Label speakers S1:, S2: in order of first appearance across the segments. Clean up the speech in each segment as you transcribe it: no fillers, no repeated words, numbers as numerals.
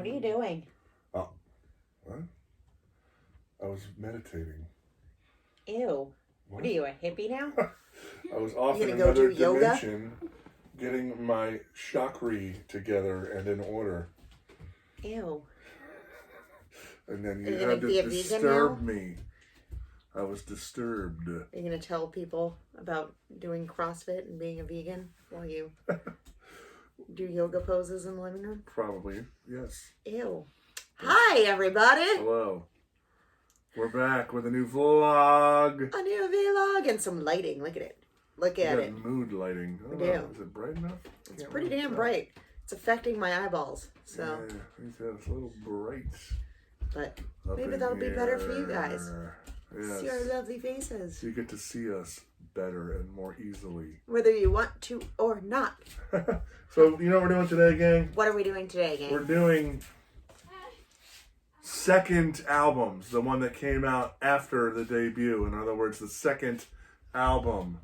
S1: What are you doing?
S2: Oh, what? I was meditating.
S1: Ew. What are you, a hippie now?
S2: I was off in another dimension, getting my chakra together and in order.
S1: Ew.
S2: And then you had to disturb me. I was disturbed.
S1: Are you going to tell people about doing CrossFit and being a vegan while you do yoga poses in the living room?
S2: Probably, yes.
S1: Ew. Hi, everybody.
S2: Hello. We're back with a new vlog.
S1: A new vlog and some lighting. Look at it. Look at it.
S2: Mood lighting.
S1: We do.
S2: Is it bright enough?
S1: It's pretty damn bright. It's affecting my eyeballs. So.
S2: Yeah, it's a little bright.
S1: But maybe that'll be better for you guys.
S2: Yes.
S1: See our lovely faces.
S2: You get to see us better and more easily.
S1: Whether you want to or not.
S2: So, you know what we're doing today, gang?
S1: What are we doing today, gang?
S2: We're doing second albums. The one that came out after the debut. In other words, the second album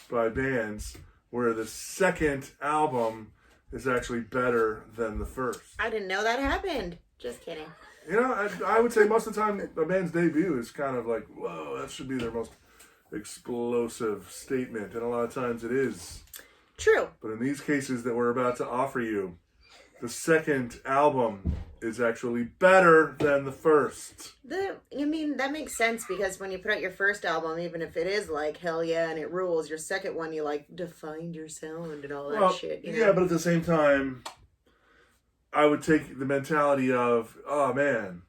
S2: by bands where the second album is actually better than the first.
S1: I didn't know that happened. Just kidding.
S2: You know, I would say most of the time a band's debut is kind of like, whoa, that should be their most explosive statement. And a lot of times it is.
S1: True.
S2: But in these cases that we're about to offer you, the second album is actually better than the first.
S1: That makes sense because when you put out your first album, even if it is like, hell yeah, and it rules, your second one, you like defined your sound and all that shit. You know?
S2: Yeah, but at the same time, I would take the mentality of, oh man,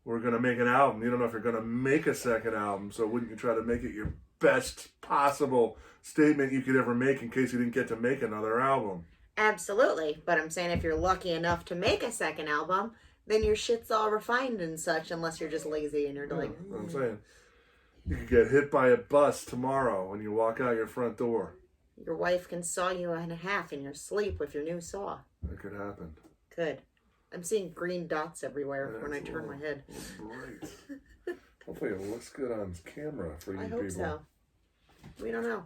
S2: we're going to make an album. You don't know if you're going to make a second album, so wouldn't you try to make it your best possible statement you could ever make in case you didn't get to make another album?
S1: Absolutely. But I'm saying if you're lucky enough to make a second album, then your shit's all refined and such, unless you're just lazy and you're like...
S2: That's what I'm saying. You could get hit by a bus tomorrow when you walk out your front door.
S1: Your wife can saw you in half in your sleep with your new saw.
S2: That could happen.
S1: Good. I'm seeing green dots everywhere when I turn my head.
S2: Bright. Hopefully it looks good on camera for you people.
S1: I hope so. We don't know.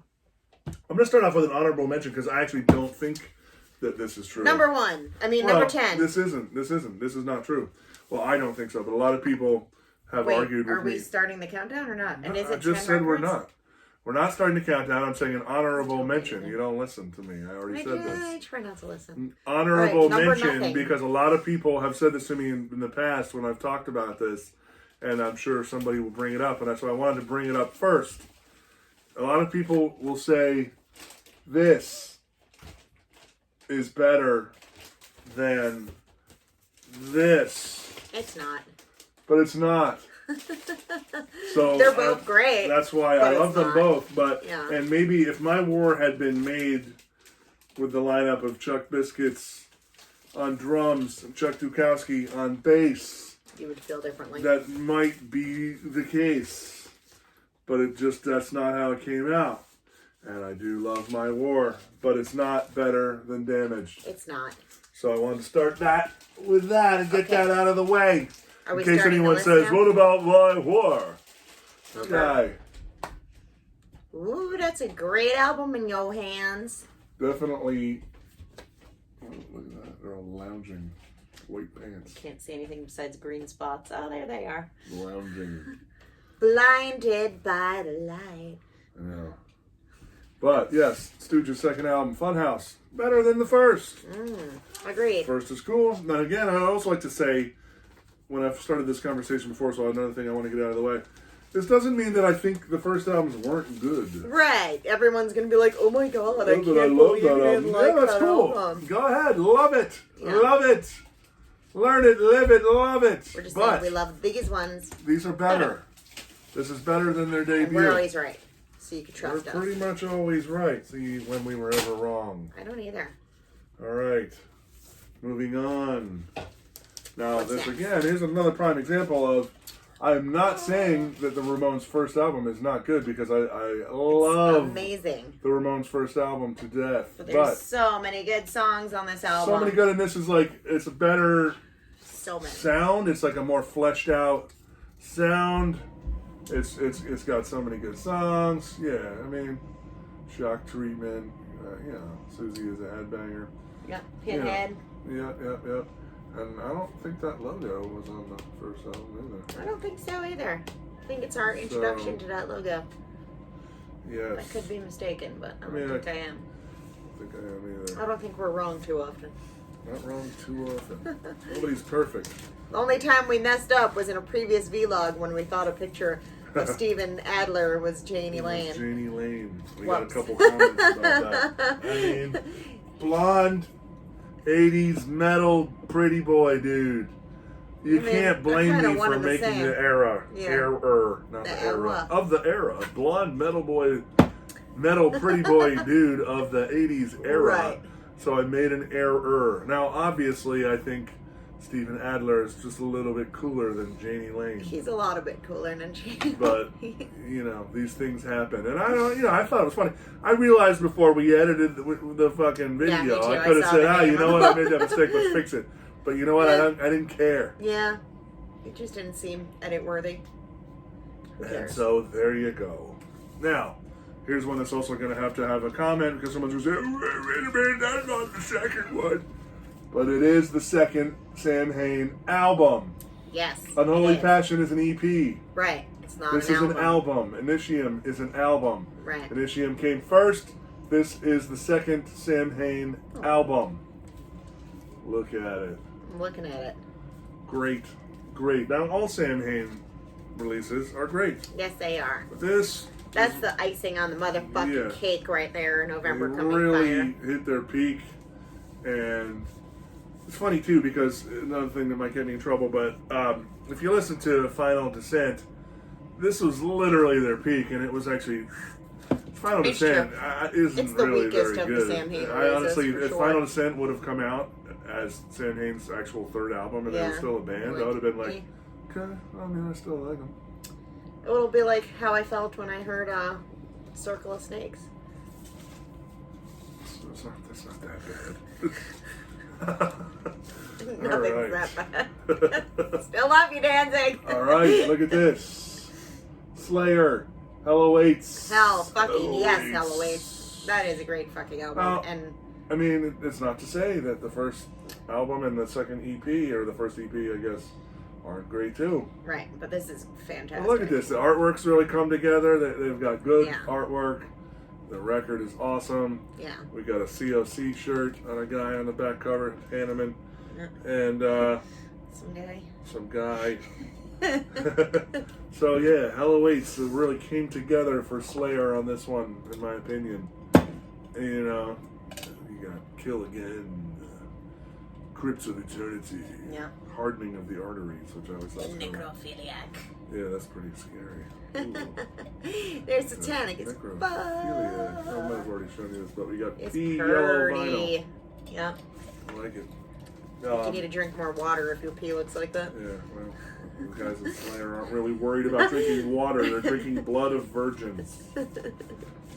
S2: I'm going to start off with an honorable mention because I actually don't think that this is true.
S1: Number 10.
S2: This isn't. This is not true. Well, I don't think so, but a lot of people have argued with me.
S1: Are we starting the countdown or not? And is it
S2: I just said we're not. We're not starting the countdown. I'm saying an honorable mention. You don't listen to me. I already said this.
S1: I try not to listen.
S2: Honorable mention because a lot of people have said this to me in the past when I've talked about this, and I'm sure somebody will bring it up, and that's why I wanted to bring it up first. A lot of people will say this is better than this.
S1: It's not.
S2: But it's not. So
S1: they're both great.
S2: That's why I love them both. But and maybe if my war had been made with the lineup of Chuck Biscuits on drums and Chuck Dukowski on bass,
S1: you would feel differently.
S2: That might be the case. But that's not how it came out. And I do love my war, but it's not better than Damaged.
S1: It's not.
S2: So I wanted to start that with that and get that out of the way.
S1: In
S2: case anyone says, what about my war? Okay.
S1: Ooh, that's a great album in your hands.
S2: Definitely. Oh, look at that. They're all lounging. White pants.
S1: Can't see anything besides green spots. Oh, there they are.
S2: Lounging.
S1: Blinded by the light.
S2: I know. But, yes, Stooges' second album, Funhouse. Better than the first.
S1: Agreed.
S2: First is cool. Now, again, I'd also like to say, when I've started this conversation before, so another thing I want to get out of the way. This doesn't mean that I think the first albums weren't good.
S1: Right. Everyone's going to be like, oh my God, I can't believe you didn't like
S2: that's cool.
S1: album.
S2: Go ahead. Love it. Yeah. Love it. Learn it. Live it. Love it.
S1: We're just saying we love the biggest ones.
S2: These are better. This is better than their debut.
S1: And we're always right. So you can trust us.
S2: We're pretty much always right. See when we were ever wrong.
S1: I don't either.
S2: All right. Moving on. Now, again, here's another prime example of, I'm not saying that the Ramones' first album is not good because I love
S1: amazing.
S2: The Ramones' first album to death.
S1: But there's so many good songs on this album.
S2: So many good, and this is like, it's a better sound. It's like a more fleshed out sound. It's got so many good songs. Yeah, I mean, Shock Treatment. Susie is a headbanger.
S1: Yeah, Pinhead.
S2: Yeah. And I don't think that logo was on the first album either.
S1: I don't think so either. I think it's our introduction to that logo.
S2: Yes.
S1: I could be mistaken, but I don't think I am.
S2: I don't think I am either.
S1: I don't think we're wrong too often.
S2: Not wrong too often. Nobody's perfect.
S1: The only time we messed up was in a previous vlog when we thought a picture of Steven Adler was Janie Lane.
S2: Janie Lane. We got a couple comments about that. I mean, blonde, 80s metal, pretty boy, dude. You can't blame me for making the error. Not the era. Of the era. Blonde, metal boy, metal, pretty boy dude of the 80s era.
S1: Right.
S2: So I made an error. Now, obviously, I think Steven Adler is just a little bit cooler than Janie Lane.
S1: He's a lot bit cooler than Janie
S2: But, these things happen. And I don't, I thought it was funny. I realized before we edited the fucking video, I could have said, you know what, I made that mistake, let's fix it. But you know what, I didn't care.
S1: Yeah. It just didn't seem edit worthy. Who cares?
S2: And so, there you go. Now, here's one that's also going to have a comment because someone's going to say, wait a minute, that's not the second one. But it is the second Samhain album.
S1: Yes.
S2: Unholy Passion is an EP.
S1: Right. It's not
S2: This
S1: an
S2: is
S1: album.
S2: an album. Initium is an album.
S1: Right.
S2: Initium came first. This is the second Samhain album. Look at it.
S1: I'm looking at it.
S2: Great. Great. Now, all Samhain releases are great.
S1: Yes, they are.
S2: But this...
S1: That's the icing on the motherfucking cake right there. November
S2: they
S1: Coming
S2: really
S1: Fire.
S2: hit their peak. And it's funny, too, because another thing that might get me in trouble, but if you listen to Final Descent, this was literally their peak, and it was actually... Final Descent isn't really very good.
S1: The Samhain
S2: I honestly,
S1: releases,
S2: if Final Descent would have come out as Samhain's actual third album and they were still a band, I would have been like, okay, I mean, I still like them.
S1: It'll be like how I felt when I heard Circle of Snakes.
S2: That's not that bad.
S1: Nothing's that bad. Still love you, Danzig.
S2: All right, look at this. Slayer. Hell Awaits.
S1: Hell fucking yes, Hell Awaits. That is a great fucking album.
S2: Well,
S1: and
S2: I mean, it's not to say that the first album and the second EP, or the first EP, I guess, aren't great too.
S1: Right, but this is fantastic.
S2: Well, look at this. The artwork's really come together. They've got good artwork. The record is awesome. Yeah. We got a COC shirt on a guy on the back cover, Hanneman. And some guy. So yeah, Hell Awaits really came together for Slayer on this one, in my opinion. And, you got Kill Again, Crypts of Eternity, Hardening of the Arteries, which I always thought was
S1: Necrophiliac.
S2: Yeah, that's pretty scary.
S1: There's Satanic as fuck.
S2: Necrophiliac. I might have already shown you this, but we got P yellow vinyl.
S1: Yep.
S2: I like it.
S1: You need to drink more water if your pee looks like that.
S2: Yeah, well, these guys in Slayer aren't really worried about drinking water. They're drinking blood of virgins.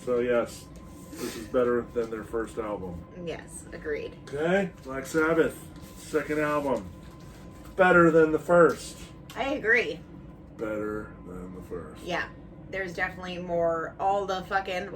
S2: So, yes, this is better than their first album.
S1: Yes, agreed.
S2: Okay, Black Sabbath, second album. Better than the first.
S1: I agree.
S2: Better than the first.
S1: Yeah. There's definitely more, all the fucking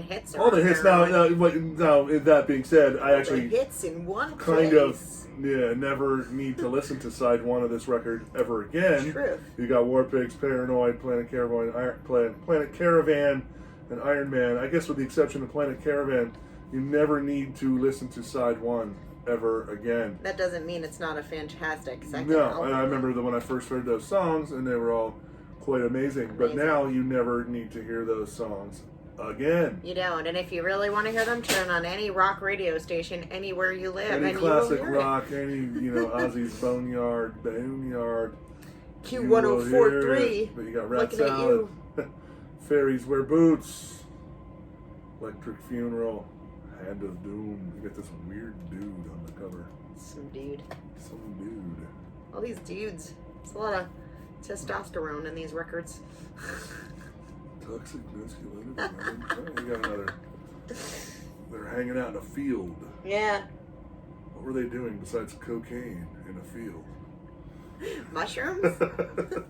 S1: hits are
S2: all the hits. Now, that being said, I actually
S1: hits in one
S2: kind of never need to listen to side one of this record ever again.
S1: Truth.
S2: You got War Pigs, Paranoid, Planet Caravan, and Iron Man. I guess with the exception of Planet Caravan, you never need to listen to side one ever again.
S1: That doesn't mean it's not a fantastic second
S2: album.
S1: album.
S2: And I remember that when I first heard those songs, and they were all quite amazing. But now you never need to hear those songs again.
S1: You don't. And if you really want to hear them, turn on any rock radio station anywhere you live.
S2: Any classic rock, any, Ozzy's Boneyard,
S1: Q1043.
S2: But you got Rat Salad, Fairies Wear Boots, Electric Funeral, Hand of Doom. You got this weird dude on the cover.
S1: Some dude.
S2: All
S1: these dudes. It's a lot of testosterone in these records.
S2: Toxic masculinity. You got another. They're hanging out in a field.
S1: Yeah.
S2: What were they doing besides cocaine in a field?
S1: Mushrooms?
S2: They're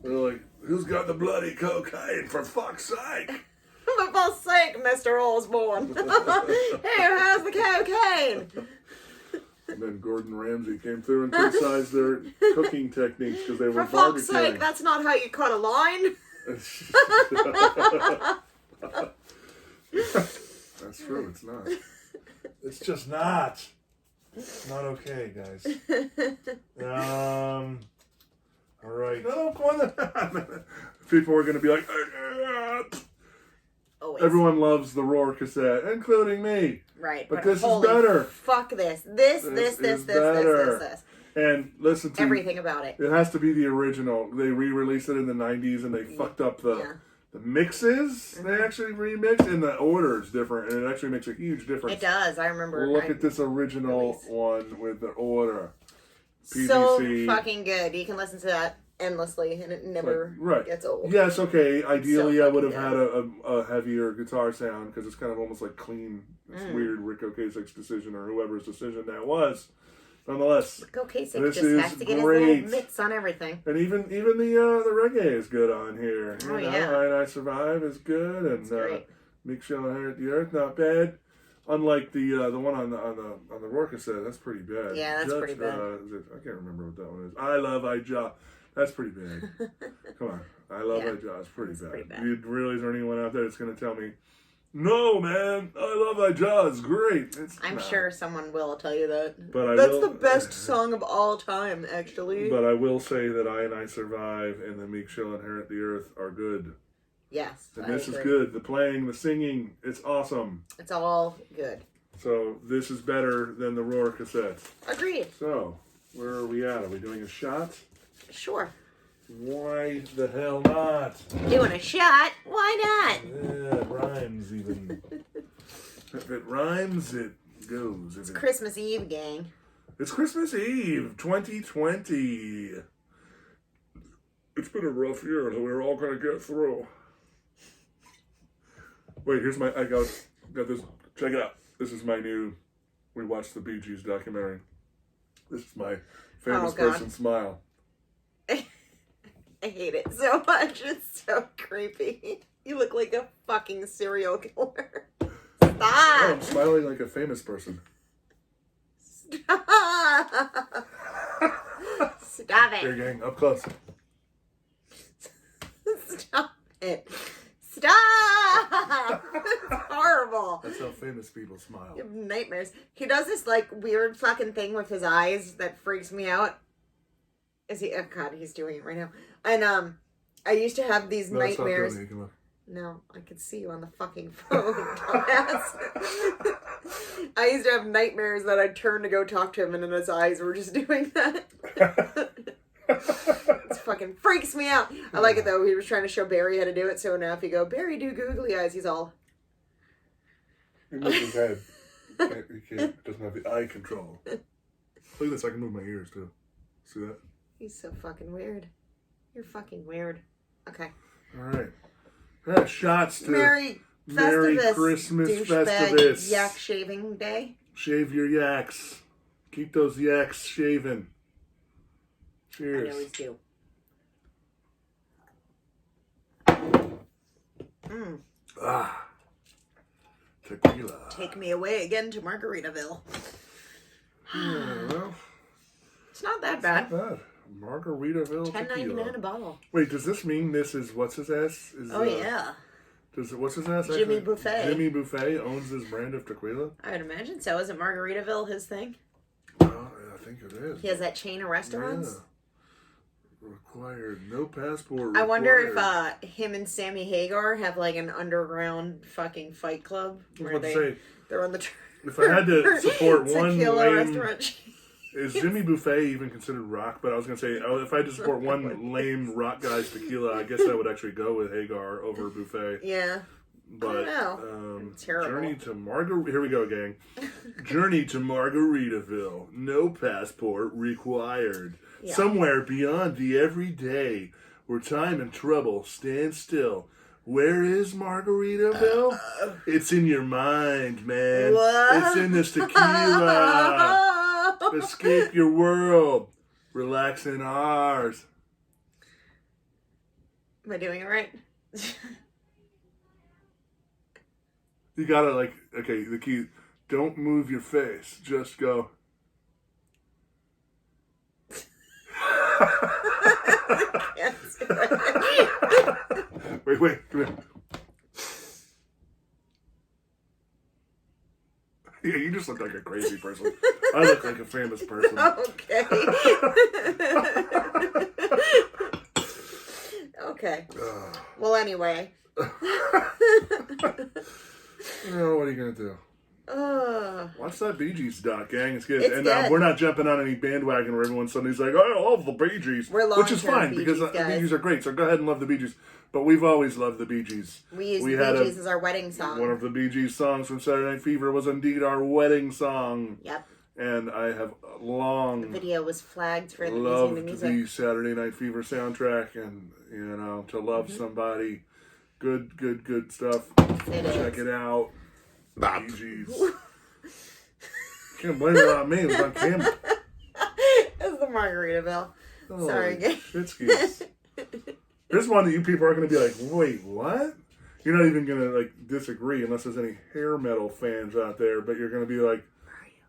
S2: like, who's got the bloody cocaine, for fuck's sake?
S1: For fuck's sake, Mr. Osborne. Here, how's the cocaine?
S2: then Gordon Ramsay came through and criticized their cooking techniques because they were
S1: For fuck's
S2: barbecuing.
S1: sake, that's not how you cut a line.
S2: That's true, it's not. It's just not. Not okay, guys. All right. People are going to be like, everyone loves the Roar cassette, including me.
S1: Right.
S2: But this is better.
S1: Fuck this. This.
S2: And listen to
S1: everything about it.
S2: It has to be the original. They re-released it in the 90s and they fucked up the mixes. They actually remixed, and the order is different, and it actually makes a huge difference.
S1: It does. I remember.
S2: Look at this original one with the order. PVC.
S1: So fucking good. You can listen to that endlessly, and it never gets old.
S2: Yes, okay. Ideally, I would have had a heavier guitar sound because it's kind of almost like clean. It's weird Rick Ocasek's decision or whoever's decision that was. Nonetheless,
S1: Rick Ocasek just has to get his little mitts on everything.
S2: And even the reggae is good on here. You know, I Survive is good, and Meek Shall Inherit the Earth, not bad. Unlike the one on the Roar cassette, that's pretty bad.
S1: Yeah, that's pretty bad.
S2: I can't remember what that one is. I Love I Ja. That's pretty bad. Come on, I Love I Ja. It's pretty bad. You really, is there anyone out there that's going to tell me, no, man, I Love I Ja is great?
S1: I'm sure someone will tell you that.
S2: But
S1: that's the best song of all time, actually.
S2: But I will say that I Survive and the Meek Shall Inherit the Earth are good.
S1: Yes,
S2: and this is good. The playing, the singing, it's awesome.
S1: It's all good.
S2: So this is better than the Roar cassette.
S1: Agreed.
S2: So where are we at? Are we doing a shot?
S1: Sure.
S2: Why the hell not?
S1: Doing a shot? Why not?
S2: Yeah, it rhymes even. If it rhymes, it goes.
S1: It's Christmas Eve, gang.
S2: It's Christmas Eve, 2020. It's been a rough year that we're all gonna get through. Wait, I got this. Check it out. This is my new. We watched the Bee Gees documentary. This is my famous person smile.
S1: I hate it so much. It's so creepy. You look like a fucking serial killer. Stop.
S2: Oh, I'm smiling like a famous person.
S1: Stop. Stop it.
S2: Here, gang, up close.
S1: Stop it. Stop! It's horrible.
S2: That's how famous people smile.
S1: You have nightmares. He does this like weird fucking thing with his eyes that freaks me out. Is he? Oh God, he's doing it right now. And I used to have these nightmares. No, I could see you on the fucking phone, dumbass. I used to have nightmares that I'd turn to go talk to him, and then his eyes were just doing that. It fucking freaks me out. I like it though. He was trying to show Barry how to do it, so now if you go, Barry, do googly eyes, he's all.
S2: He moves his head. He doesn't have the eye control. Look at this. I can move my ears too. See that?
S1: He's so fucking weird. You're fucking weird. Okay.
S2: All right. Yeah, shots to
S1: Merry
S2: Christmas Festivus.
S1: Yak shaving day.
S2: Shave your yaks. Keep those yaks shaven. Cheers.
S1: I always do.
S2: Ah. Tequila.
S1: Take me away again to Margaritaville.
S2: Yeah, well,
S1: it's not that bad.
S2: Not bad. Margaritaville
S1: $10.99 a bottle.
S2: Wait, does this mean this is what's his ass?
S1: Yeah.
S2: What's his ass?
S1: Jimmy Buffet.
S2: Jimmy Buffet owns this brand of tequila?
S1: I would imagine so. Isn't Margaritaville his thing?
S2: Oh, I think it is.
S1: He has that chain of restaurants?
S2: Yeah. Required. No passport required.
S1: I wonder if him and Sammy Hagar have like an underground fucking fight club where they're on the
S2: if I had to support one lame
S1: restaurant.
S2: Is Jimmy Buffet even considered rock? But I was going to say, if I had to support one lame rock guy's tequila, I guess I would actually go with Hagar over Buffet.
S1: Yeah.
S2: But,
S1: I don't know. Terrible.
S2: Journey to Here we go, gang. Journey to Margaritaville. No passport required. Yeah. Somewhere beyond the everyday, where time and trouble stand still. Where is Margaritaville? It's in your mind, man.
S1: What?
S2: It's in this tequila. Escape your world. Relax in ours.
S1: Am I doing it right?
S2: You gotta the key. Don't move your face. Just go.
S1: hands.
S2: Wait, come here. Yeah, you just look like a crazy person. I look like a famous person.
S1: Okay. Okay. Well, anyway.
S2: Oh, what are you going to do? Watch that Bee Gees doc, gang. It's good.
S1: It's
S2: and
S1: good.
S2: We're not jumping on any bandwagon where everyone suddenly's like, I love the Bee Gees. Which is fine, because the Bee Gees are great. So go ahead and love the Bee Gees. But we've always loved the Bee Gees.
S1: We used the Bee Gees as our wedding song.
S2: One of the Bee Gees songs from Saturday Night Fever was indeed our wedding song.
S1: Yep.
S2: And I have long...
S1: The video was flagged for the
S2: loved
S1: music.
S2: the Saturday Night Fever soundtrack. And, to love somebody. Good stuff. Check it out. Bee Gees. Can't blame it on me. It was on camera.
S1: It's the Margaritaville.
S2: Oh,
S1: sorry, guys.
S2: Shitskis. Here's one that you people are going to be like, wait, what? You're not even going to disagree unless there's any hair metal fans out there, but you're going to be like,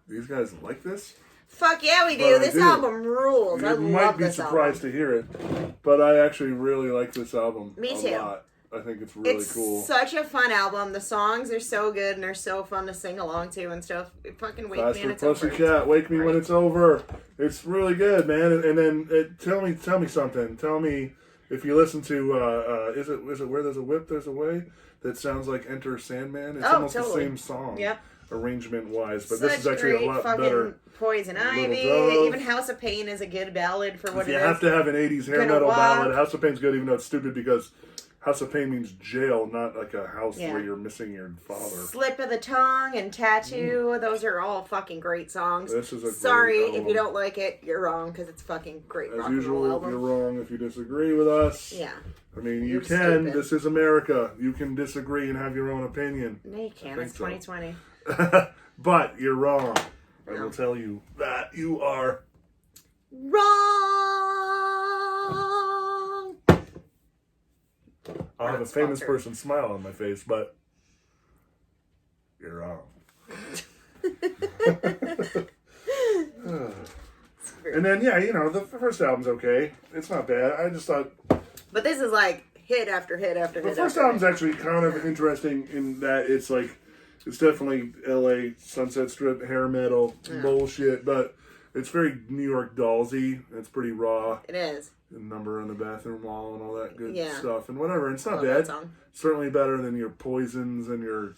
S2: these guys like this?
S1: Fuck yeah, we do. This album rules. I love this album. You
S2: might be surprised to hear it, but I actually really like this album.
S1: Me too.
S2: A lot. I think it's really cool.
S1: It's such a fun album. The songs are so good and they're so fun to sing along to and stuff. Fucking Wake Me When It's Over.
S2: PUSSYCAT, Wake Me When It's Over. It's really good, man. And then tell me something. Tell me if you listen to is it Where There's a Whip There's a Way, that sounds like Enter Sandman. It's almost the same song.
S1: Yep.
S2: Arrangement wise, but this is actually a lot better.
S1: Poison Ivy, even House of Pain is a good ballad for what it is.
S2: You have to have an 80s hair metal ballad. House of Pain's good, even though it's stupid because House of Pain means jail, not like a house where you're missing your father. Slip of the Tongue and Tattoo, those are all fucking great songs. This is a Sorry if you don't like it, you're wrong, because it's fucking great rock and roll album. You're wrong if you disagree with us. Yeah. I mean, you can. Stupid. This is America. You can disagree and have your own opinion. No, you can't. It's 2020. But you're wrong. I will tell you that you are wrong. I'll have a famous person smile on my face, but you're wrong. And then, the first album's okay. It's not bad. I just thought... But this is like hit after hit after hit. The first album's actually kind of interesting in that it's like... It's definitely LA Sunset Strip hair metal bullshit, but it's very New York Dollsy. It's pretty raw. It is. The Number on the Bathroom Wall and all that good stuff and whatever. It's not bad. Certainly better than your Poisons and your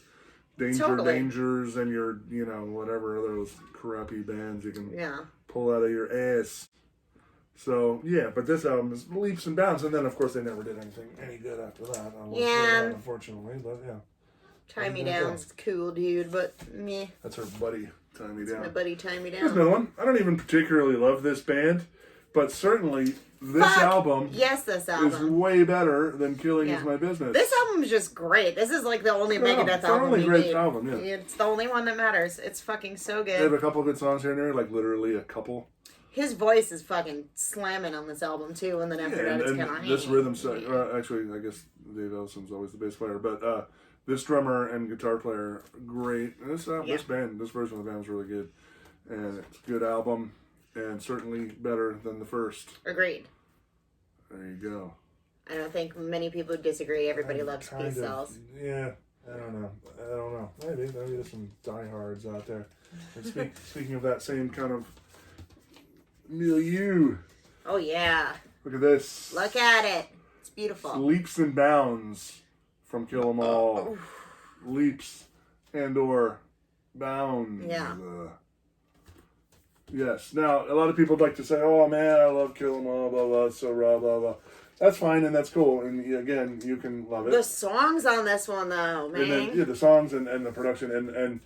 S2: Dangers and your, whatever those crappy bands you can pull out of your ass. So, yeah, but this album is leaps and bounds. And then, of course, they never did anything any good after that. Unfortunately, but yeah. Tie Me Down's cool, dude, but meh. That's her buddy, Tie Me Down. My buddy, Tie Me Down. Here's another one. I don't even particularly love this band, but certainly this album is way better than Killing Is My Business. This album is just great. This is like the only Megadeth album we need. Album, yeah. It's the only one that matters. It's fucking so good. They have a couple good songs here and there, like literally a couple. His voice is fucking slamming on this album, too, and then after that it's kind of... This rhythm actually, I guess Dave Ellison's always the bass player, but... this drummer and guitar player, great. And this version of the band is really good. And it's a good album, and certainly better than the first. Agreed. There you go. I don't think many people disagree. Everybody loves Peace Cells. Yeah, I don't know. Maybe there's some diehards out there. And speaking of that same kind of milieu. Oh, yeah. Look at this. Look at it. It's beautiful. Leaps and Bounds. From Kill 'Em All, leaps and or bounds. Yeah. Yes. Now, a lot of people like to say, "Oh man, I love Kill 'Em All, blah blah, so blah blah blah." That's fine and that's cool, and again, you can love it. The songs on this one, though, man. And then, the songs and the production, and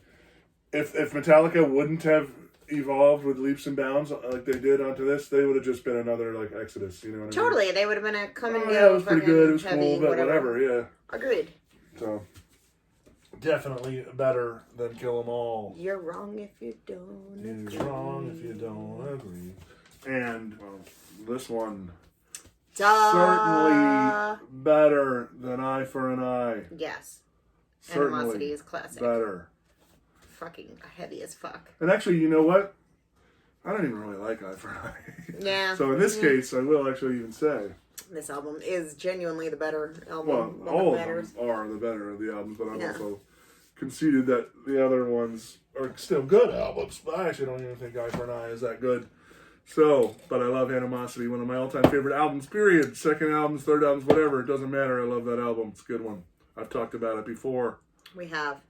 S2: if Metallica wouldn't have evolved with leaps and bounds like they did onto this, they would have just been another like Exodus. You know what I mean? Totally, they would have been a come and go. Yeah, it was pretty good. It was cool, but whatever. Yeah. Agreed. So, definitely better than Kill 'Em All. You're wrong if you don't agree. You're wrong if you don't agree. And this one, certainly better than Eye for an Eye. Yes. Certainly Animosity is classic. Better. Fucking heavy as fuck. And actually, you know what? I don't even really like Eye for an Eye. Yeah. So in this case, I will actually even say
S1: This album is genuinely the better album.
S2: Well, all of them are the better of the albums, but I've also conceded that the other ones are still good albums. But I actually don't even think Eye for an Eye is that good. So, but I love Animosity, one of my all-time favorite albums, period. Second albums, third albums, whatever. It doesn't matter. I love that album. It's a good one. I've talked about it before.
S1: We have.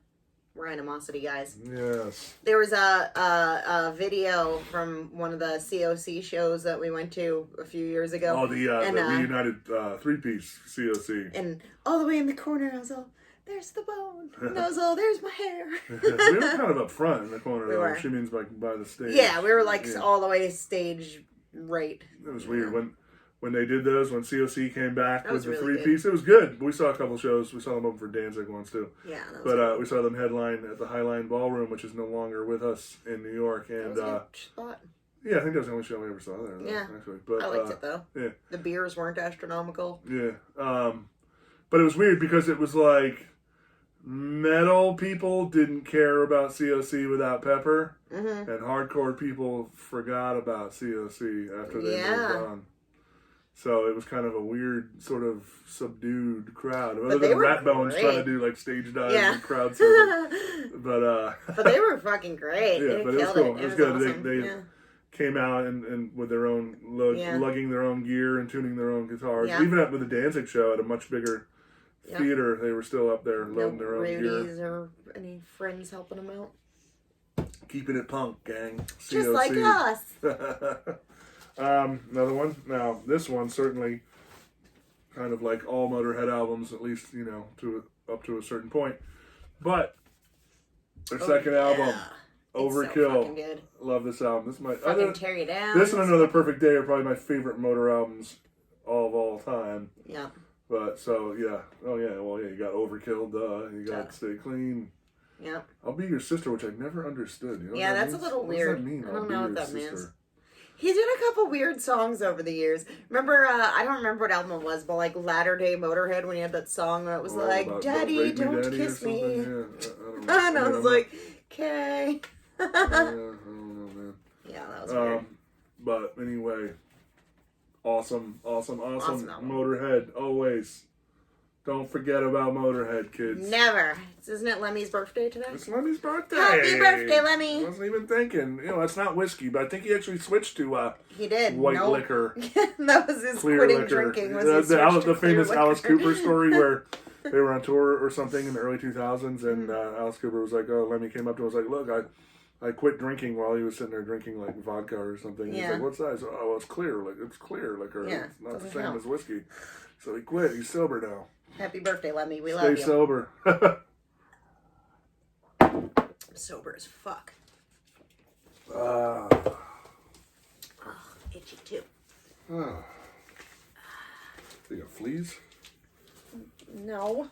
S1: We're Animosity guys.
S2: Yes.
S1: There was a video from one of the COC shows that we went to a few years ago.
S2: Oh, the reunited three-piece COC.
S1: And all the way in the corner, I was all, there's the bone. And I was all, there's my hair.
S2: We were kind of up front in the corner.
S1: We were.
S2: She means like by the stage.
S1: Yeah, we were like all the way stage right.
S2: It was weird. When they did those, when COC came back with the
S1: really
S2: three-piece, it was good. We saw a couple shows. We saw them open for Danzig once, too.
S1: Yeah.
S2: But we saw them headline at the Highline Ballroom, which is no longer with us in New York. And
S1: that was a good spot.
S2: Yeah, I think that was the only show we ever saw there.
S1: Yeah.
S2: Actually. But,
S1: I liked it, though.
S2: Yeah.
S1: The beers weren't astronomical.
S2: Yeah. But it was weird because it was like metal people didn't care about COC without Pepper, and hardcore people forgot about COC after they moved on. So it was kind of a weird, sort of subdued crowd. Other than Ratbones trying to do like stage dives and crowd surfing. But
S1: they were fucking great.
S2: Yeah,
S1: they
S2: but it was
S1: killed
S2: cool. It was good. Awesome. They came out and with their own lugging their own gear and tuning their own guitars. Even with the Danzig show at a much bigger theater, they were still up there loading their own gear.
S1: Or any friends helping them out.
S2: Keeping it punk, gang. COC.
S1: Just like us.
S2: Another one. Now, this one certainly kind of like all Motorhead albums, at least, up to a certain point. But their second album, Overkill.
S1: So good.
S2: Love this album. This is my
S1: tear you down.
S2: This and Another Perfect Day are probably my favorite Motor albums of all time.
S1: Yeah.
S2: But so you got Overkill, you got Stay Clean.
S1: Yep.
S2: I'll Be Your Sister, which I never understood. You know
S1: that's
S2: means?
S1: a little weird.
S2: What does that mean?
S1: I don't know what that
S2: sister?
S1: means. He did a couple weird songs over the years. Remember, I don't remember what album it was, but like Latter Day Motorhead, when he had that song that was Daddy, don't kiss me.
S2: Yeah,
S1: and I was like, okay.
S2: I don't know, man.
S1: Yeah, that was weird.
S2: But anyway, awesome
S1: album.
S2: Motorhead, always. Don't forget about Motorhead, kids.
S1: Never. Isn't it Lemmy's birthday today?
S2: It's Lemmy's birthday.
S1: Happy birthday, Lemmy.
S2: I wasn't even thinking. It's not whiskey, but I think he actually switched to
S1: he did.
S2: White liquor.
S1: That was his
S2: clear
S1: quitting
S2: liquor.
S1: drinking.
S2: The famous Alice Cooper story where they were on tour or something in the early 2000s, and Alice Cooper was like, Lemmy came up to him and was like, look, I quit drinking while he was sitting there drinking like vodka or something. He's like, what's that? He's like, well, it's clear. It's clear liquor.
S1: Yeah,
S2: it's not the same as whiskey. So he quit. He's sober now.
S1: Happy birthday, Lemmy. We love you.
S2: Stay sober.
S1: I'm sober as fuck. Itchy too.
S2: You got fleas?
S1: No.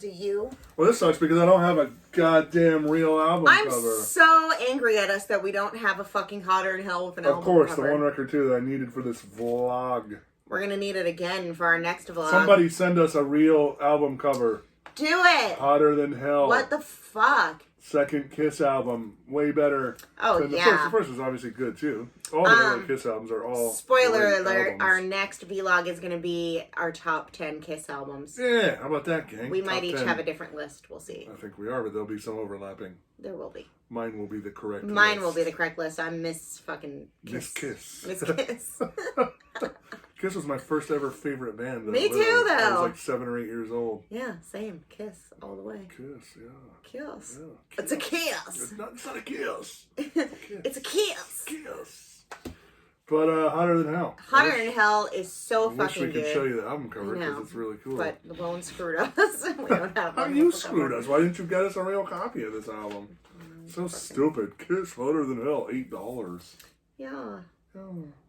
S1: Do you?
S2: Well, this sucks because I don't have a goddamn real album cover.
S1: I'm so angry at us that we don't have a fucking Hotter Than Hell with an album cover.
S2: Of course, the one record too that I needed for this vlog.
S1: We're going to need it again for our next vlog.
S2: Somebody send us a real album cover.
S1: Do it!
S2: Hotter Than Hell.
S1: What the fuck?
S2: Second Kiss album. Way better.
S1: Oh,
S2: than the first. The first is obviously good, too. All the early Kiss albums are all
S1: spoiler alert,
S2: albums.
S1: Our next vlog is going to be our top 10 Kiss albums.
S2: Yeah, how about that, gang?
S1: We might each have a different list. We'll see.
S2: I think we are, but there'll be some overlapping.
S1: There will be.
S2: Mine will be the correct
S1: Mine
S2: list.
S1: will be the correct list. I'm Miss fucking Kiss.
S2: Miss Kiss.
S1: Miss Kiss.
S2: Kiss was my first ever favorite band.
S1: Me too, though.
S2: I was like 7 or 8 years old.
S1: Yeah, same. Kiss all the way.
S2: Kiss, yeah.
S1: Kiss.
S2: Yeah.
S1: It's a kiss.
S2: It's not a kiss.
S1: It's a kiss.
S2: Kiss. But Hotter Than Hell.
S1: Hotter Than Hell is so fucking good.
S2: I wish we could show you the album cover because it's really cool.
S1: But the bone screwed us. We don't have
S2: How you screwed us? Why didn't you get us a real copy of this album? So stupid. Kiss Hotter Than Hell, $8.
S1: Yeah.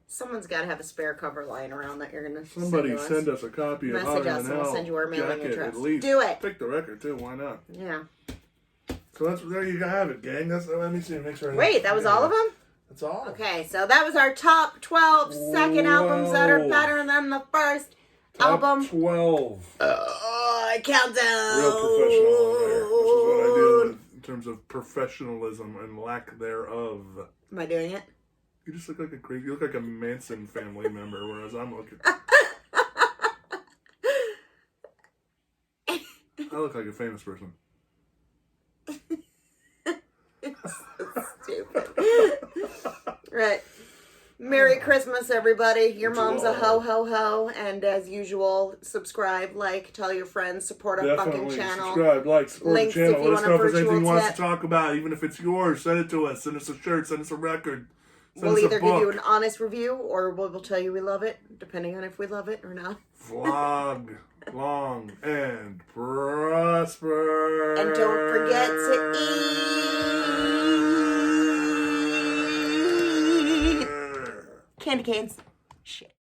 S1: Someone's got to have a spare cover lying around that you're going to
S2: send us a copy of Hotter Than Hell.
S1: We'll send you our mailing address.
S2: At least.
S1: Do it.
S2: Pick the record too. Why not?
S1: Yeah.
S2: So there you have it, gang. Let me see. Make sure.
S1: Wait, that was all of them?
S2: That's all.
S1: Okay, so that was our top 12 second albums that are better than the first album.
S2: 12.
S1: Countdown.
S2: Real professional there. This is what I do in terms of professionalism and lack thereof.
S1: Am I doing it?
S2: You just look like you look like a Manson family member, whereas I'm looking. I look like a famous person.
S1: It's so stupid. Right. Merry Christmas, everybody. Your mom's a ho ho ho, and as usual, subscribe, like, tell your friends, support our fucking channel.
S2: Subscribe, like, support
S1: Links
S2: the channel.
S1: if you
S2: Let us know if there's anything you want us
S1: tip.
S2: to talk about, even if it's yours. Send it to us. Send us a shirt. Send us a record.
S1: We'll either give you an honest review, or we'll tell you we love it, depending on if we love it or not.
S2: Vlog long and prosper.
S1: And don't forget to eat candy canes. Shit.